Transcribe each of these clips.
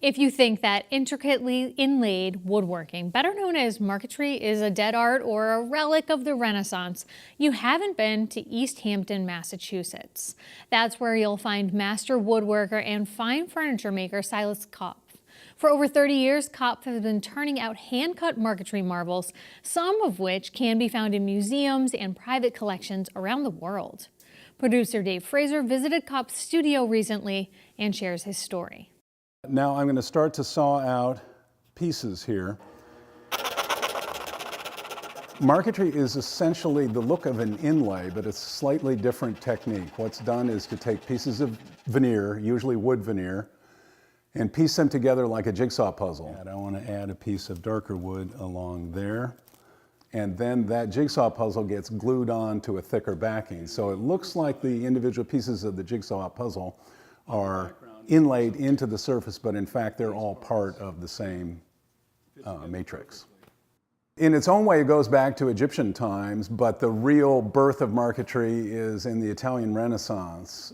If you think that intricately inlaid woodworking, better known as marquetry, is a dead art or a relic of the Renaissance, you haven't been to Easthampton, Massachusetts. That's where you'll find master woodworker and fine furniture maker Silas Kopf. For over 30 years, Kopf has been turning out hand-cut marquetry marbles, some of which can be found in museums and private collections around the world. Producer Dave Fraser visited Kopf's studio recently and shares his story. Now I'm going to start to saw out pieces here. Marquetry is essentially the look of an inlay, but it's a slightly different technique. What's done is to take pieces of veneer, usually wood veneer, and piece them together like a jigsaw puzzle. And I want to add a piece of darker wood along there. And then that jigsaw puzzle gets glued on to a thicker backing. So it looks like the individual pieces of the jigsaw puzzle are inlaid into the surface, but in fact they're all part of the same matrix. In its own way, it goes back to Egyptian times, but the real birth of marquetry is in the Italian Renaissance.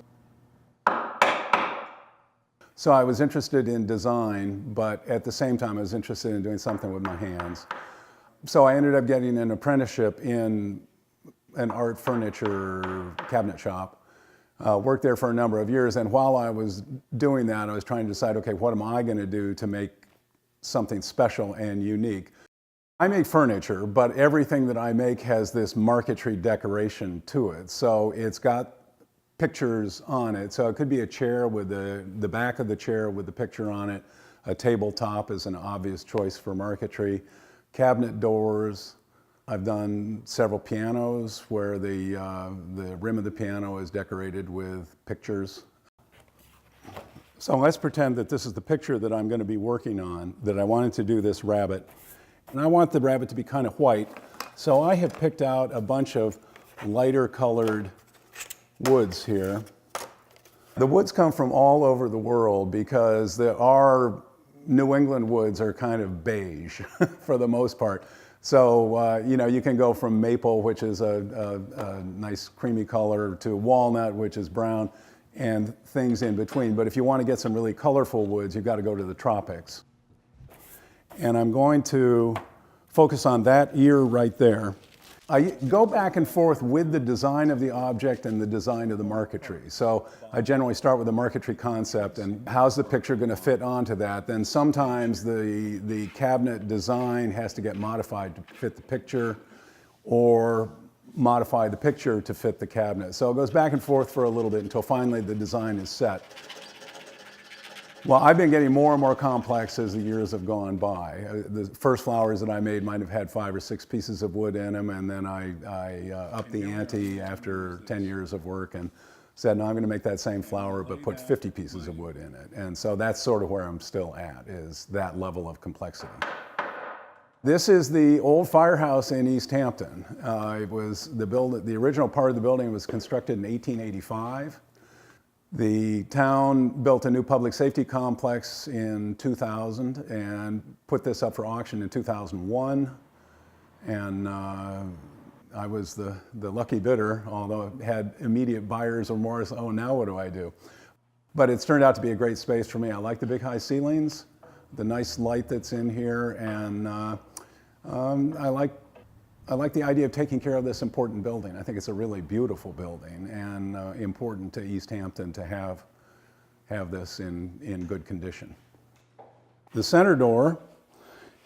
So I was interested in design, but at the same time I was interested in doing something with my hands. So I ended up getting an apprenticeship in an art furniture cabinet shop. Worked there for a number of years, and while I was doing that, I was trying to decide, okay, what am I going to do to make something special and unique? I make furniture, but everything that I make has this marquetry decoration to it. So it's got pictures on it. So it could be a chair with the back of the chair with the picture on it. A tabletop is an obvious choice for marquetry. Cabinet doors. I've done several pianos where the rim of the piano is decorated with pictures. So let's pretend that this is the picture that I'm going to be working on, that I wanted to do this rabbit. And I want the rabbit to be kind of white. So I have picked out a bunch of lighter colored woods here. The woods come from all over the world because our New England woods are kind of beige for the most part. So, you can go from maple, which is a nice creamy color, to walnut, which is brown, and things in between. But if you want to get some really colorful woods, you've got to go to the tropics. And I'm going to focus on that ear right there. I go back and forth with the design of the object and the design of the marquetry. So I generally start with the marquetry concept and how's the picture going to fit onto that. Then sometimes the cabinet design has to get modified to fit the picture, or modify the picture to fit the cabinet. So it goes back and forth for a little bit until finally the design is set. Well, I've been getting more and more complex as the years have gone by. The first flowers that I made might have had 5 or 6 pieces of wood in them, and then I upped the ante after 10 years of work and said, no, I'm going to make that same flower but put 50 pieces of wood in it. And so that's sort of where I'm still at, is that level of complexity. This is the old firehouse in Easthampton. The original part of the building was constructed in 1885. The town built a new public safety complex in 2000 and put this up for auction in 2001. And I was the lucky bidder, although it had immediate buyers or more. Oh, now what do I do? But it's turned out to be a great space for me. I like the big high ceilings, the nice light that's in here, and I like the idea of taking care of this important building. I think it's a really beautiful building and important to Easthampton to have this in good condition. The center door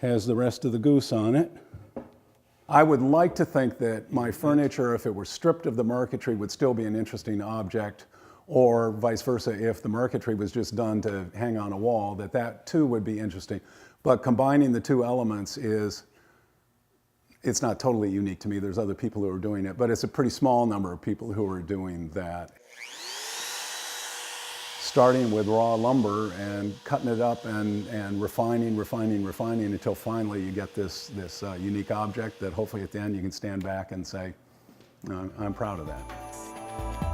has the rest of the goose on it. I would like to think that my furniture, if it were stripped of the marquetry, would still be an interesting object, or vice versa, if the marquetry was just done to hang on a wall, that too would be interesting. But combining the two elements it's not totally unique to me. There's other people who are doing it, but it's a pretty small number of people who are doing that. Starting with raw lumber and cutting it up and refining until finally you get this unique object that hopefully at the end you can stand back and say, I'm proud of that.